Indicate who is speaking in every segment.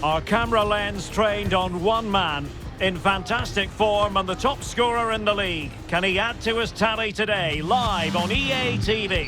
Speaker 1: Our camera lens trained on one man, in fantastic form and the top scorer in the league. Can he add to his tally today, live on EA TV?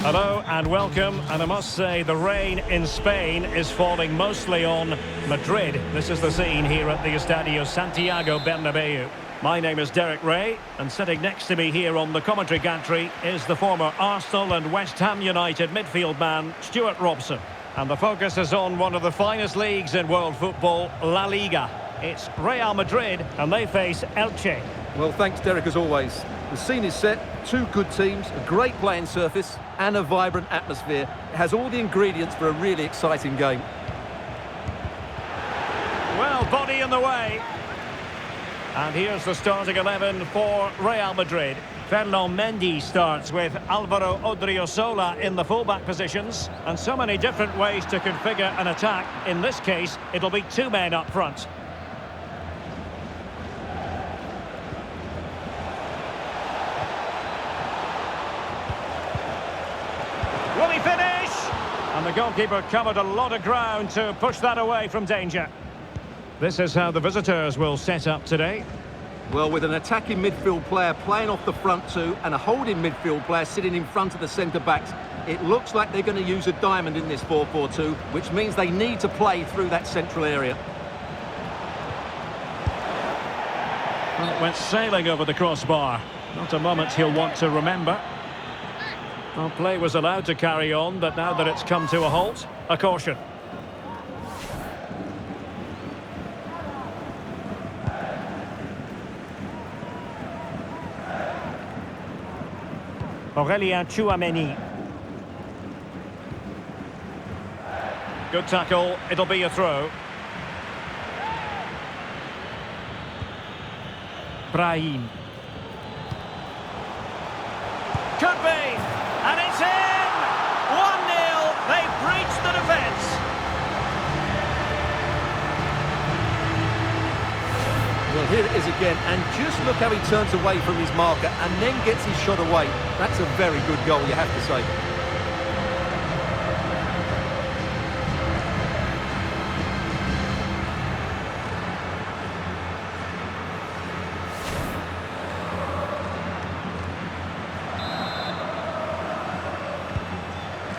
Speaker 1: Hello and welcome, and I must say the rain in Spain is falling mostly on Madrid. This is the scene here at the Estadio Santiago Bernabeu. My name is Derek Ray, and sitting next to me here on the commentary gantry is the former Arsenal and West Ham United midfield man, Stuart Robson. And the focus is on one of the finest leagues in world football, La Liga. It's Real Madrid, and they face Elche.
Speaker 2: Well, thanks, Derek, as always. The scene is set, two good teams, a great playing surface, and a vibrant atmosphere. It has all the ingredients for a really exciting game.
Speaker 1: Well, body in the way. And here's the starting 11 for Real Madrid. Ferland Mendy starts with Álvaro Odriozola in the fullback positions. And so many different ways to configure an attack. In this case, it'll be two men up front. Will he finish? And the goalkeeper covered a lot of ground to push that away from danger. This is how the visitors will set up today.
Speaker 2: Well, with an attacking midfield player playing off the front two and a holding midfield player sitting in front of the centre-backs, it looks like they're going to use a diamond in this 4-4-2, which means they need to play through that central area.
Speaker 1: Well, it went sailing over the crossbar. Not a moment he'll want to remember. Well, play was allowed to carry on, but now that it's come to a halt, a caution. Aurélien Tchouaméni. Good tackle, it'll be a throw. Brahim. Could be, and it's in! 1-0, they've breached the defence.
Speaker 2: Well, here it is again, and just look how he turns away from his marker and then gets his shot away. That's a very good goal, you have to say.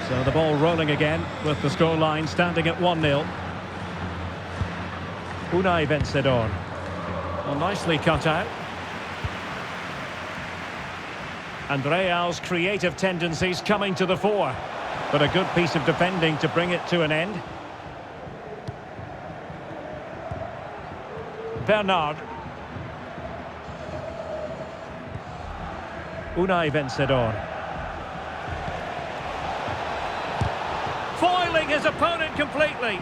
Speaker 1: So the ball rolling again with the scoreline standing at 1-0. Unai Vencedor. Well, nicely cut out. And Real's creative tendencies coming to the fore. But a good piece of defending to bring it to an end. Bernard. Unai Vencedor. Foiling his opponent completely.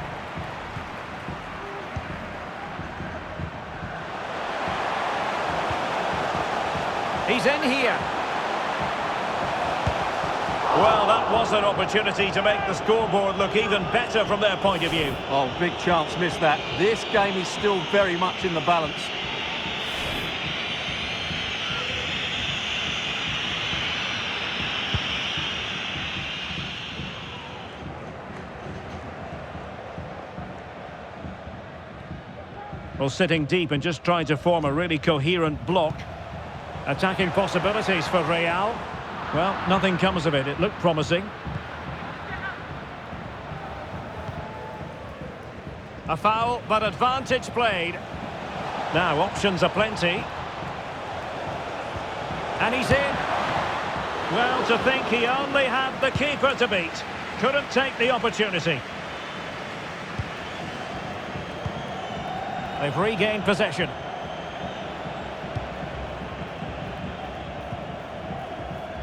Speaker 1: He's in here. Well, that was an opportunity to make the scoreboard look even better from their point of view.
Speaker 2: Oh, big chance, missed that. This game is still very much in the balance.
Speaker 1: Well, sitting deep and just trying to form a really coherent block. Attacking possibilities for Real. Well, nothing comes of it. It looked promising. A foul, but advantage played. Now, options are plenty. And he's in. Well, to think he only had the keeper to beat. Couldn't take the opportunity. They've regained possession.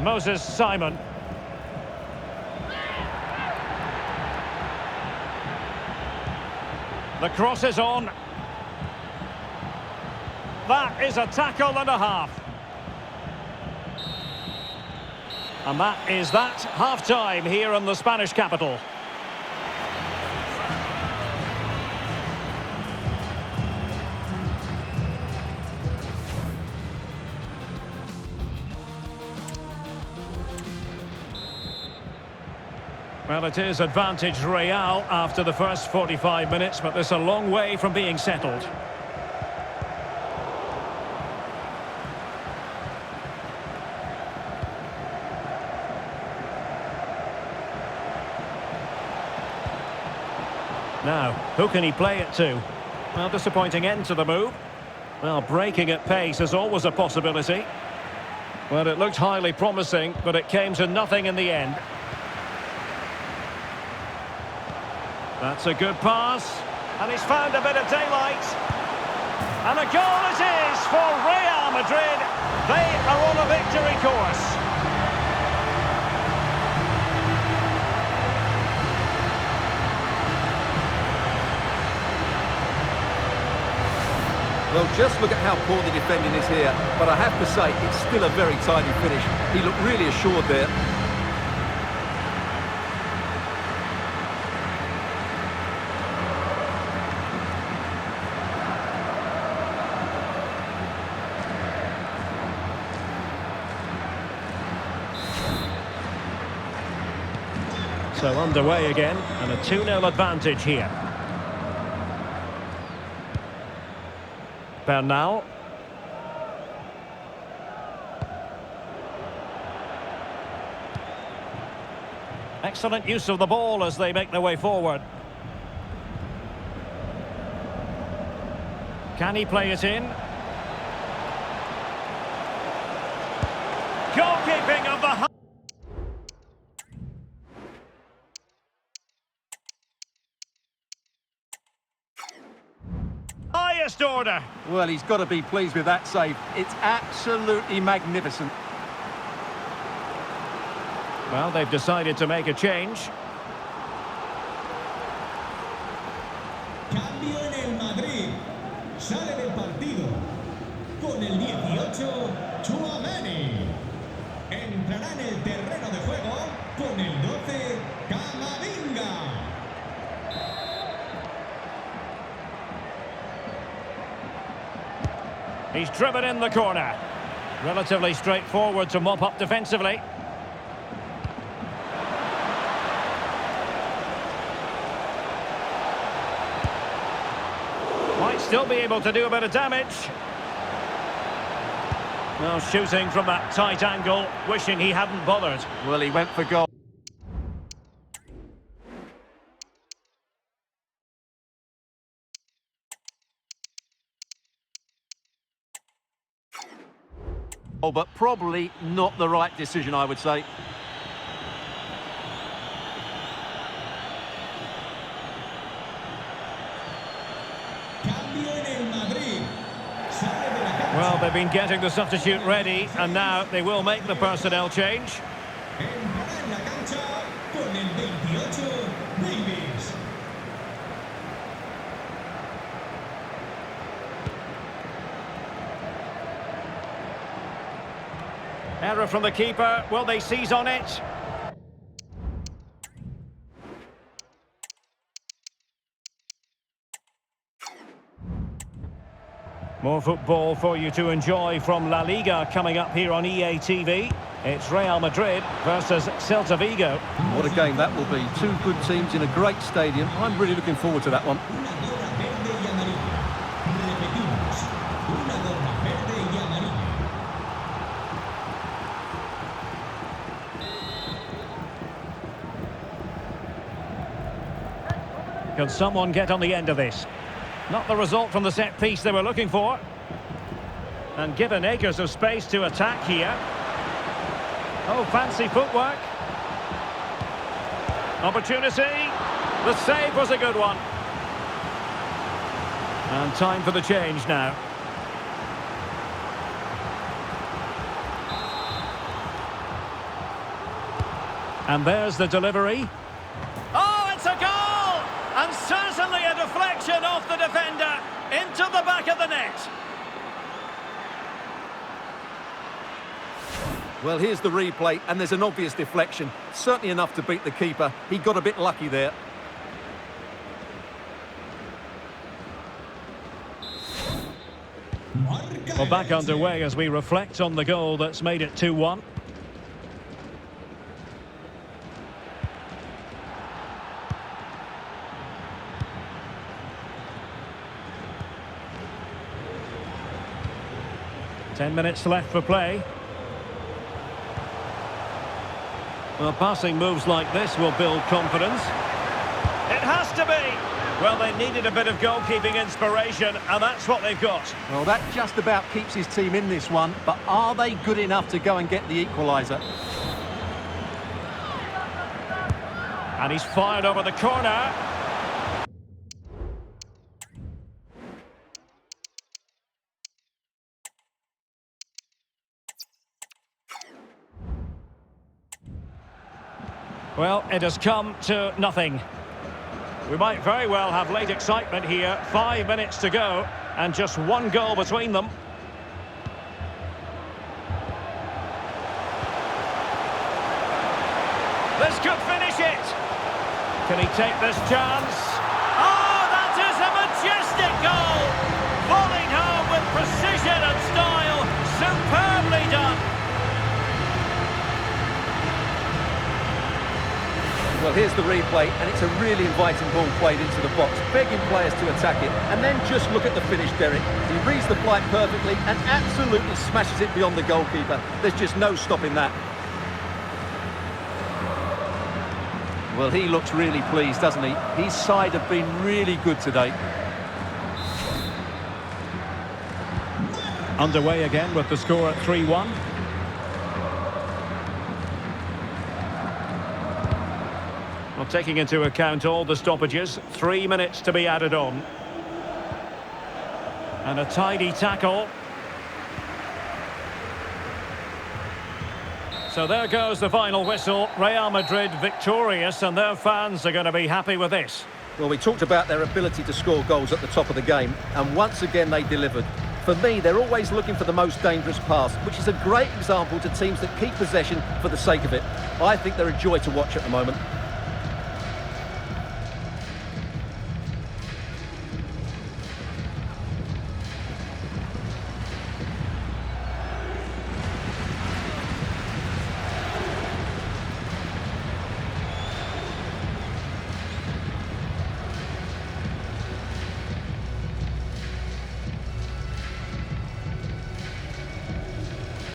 Speaker 1: Moses Simon. The cross is on. That is a tackle and a half. And that is that. Half-time here in the Spanish capital. Well, it is advantage Real after the first 45 minutes, but there's a long way from being settled. Now, who can he play it to? Well, disappointing end to the move. Well, breaking at pace is always a possibility. Well, it looked highly promising, but it came to nothing in the end. That's a good pass. And he's found a bit of daylight. And a goal it is for Real Madrid. They are on a victory course.
Speaker 2: Well, just look at how poor the defending is here. But I have to say, it's still a very tidy finish. He looked really assured there.
Speaker 1: So underway again, and a 2-0 advantage here. Bernal. Excellent use of the ball as they make their way forward. Can he play it in? Goalkeeping of the... highest order.
Speaker 2: Well, he's got to be pleased with that save. It's absolutely magnificent.
Speaker 1: Well, they've decided to make a change.
Speaker 3: Cambio en el Madrid. Sale del partido. Con el 18, Tchouaméni. Entrará en el terreno de juego con el 12, Camavinga.
Speaker 1: He's driven in the corner. Relatively straightforward to mop up defensively. Might still be able to do a bit of damage. Well, shooting from that tight angle, wishing he hadn't bothered.
Speaker 2: Well, he went for goal. But probably not the right decision, I would say.
Speaker 3: Cambio en el Madrid. Sale de la cancha.
Speaker 1: Well, they've been getting the substitute ready, and now they will make the personnel change.
Speaker 3: Entrará en la cancha con el 28, Davis.
Speaker 1: Error from the keeper. Will they seize on it? More football for you to enjoy from La Liga coming up here on EA TV. It's Real Madrid versus Celta Vigo.
Speaker 2: What a game that will be. Two good teams in a great stadium. I'm really looking forward to that one.
Speaker 3: Una gorra verde y amarilla. Repetimos. Una gorra verde y amarilla.
Speaker 1: Can someone get on the end of this? Not the result from the set piece they were looking for. And given acres of space to attack here. Oh, fancy footwork. Opportunity. The save was a good one. And time for the change now. And there's the delivery. Oh, it's a goal! And certainly a deflection off the defender into the back of the net.
Speaker 2: Well, here's the replay, and there's an obvious deflection. Certainly enough to beat the keeper. He got a bit lucky there.
Speaker 1: Well, back underway as we reflect on the goal that's made it 2-1. 10 minutes left for play. Well, passing moves like this will build confidence. It has to be! Well, they needed a bit of goalkeeping inspiration, and that's what they've got.
Speaker 2: Well, that just about keeps his team in this one, but are they good enough to go and get the equaliser?
Speaker 1: And he's fired over the corner. Well, it has come to nothing. We might very well have late excitement here. 5 minutes to go, and just one goal between them. This could finish it. Can he take this chance? Oh, that is a majestic goal! Volleyed home with precision and style. Superbly done.
Speaker 2: Well, here's the replay, and it's a really inviting ball played into the box, begging players to attack it. And then just look at the finish, Derek. He reads the flight perfectly and absolutely smashes it beyond the goalkeeper. There's just no stopping that. Well, he looks really pleased, doesn't he? His side have been really good today.
Speaker 1: Underway again with the score at 3-1. Well, taking into account all the stoppages, 3 minutes to be added on. And a tidy tackle. So there goes the final whistle. Real Madrid victorious, and their fans are going to be happy with this.
Speaker 2: Well, we talked about their ability to score goals at the top of the game, and once again they delivered. For me, they're always looking for the most dangerous pass, which is a great example to teams that keep possession for the sake of it. I think they're a joy to watch at the moment.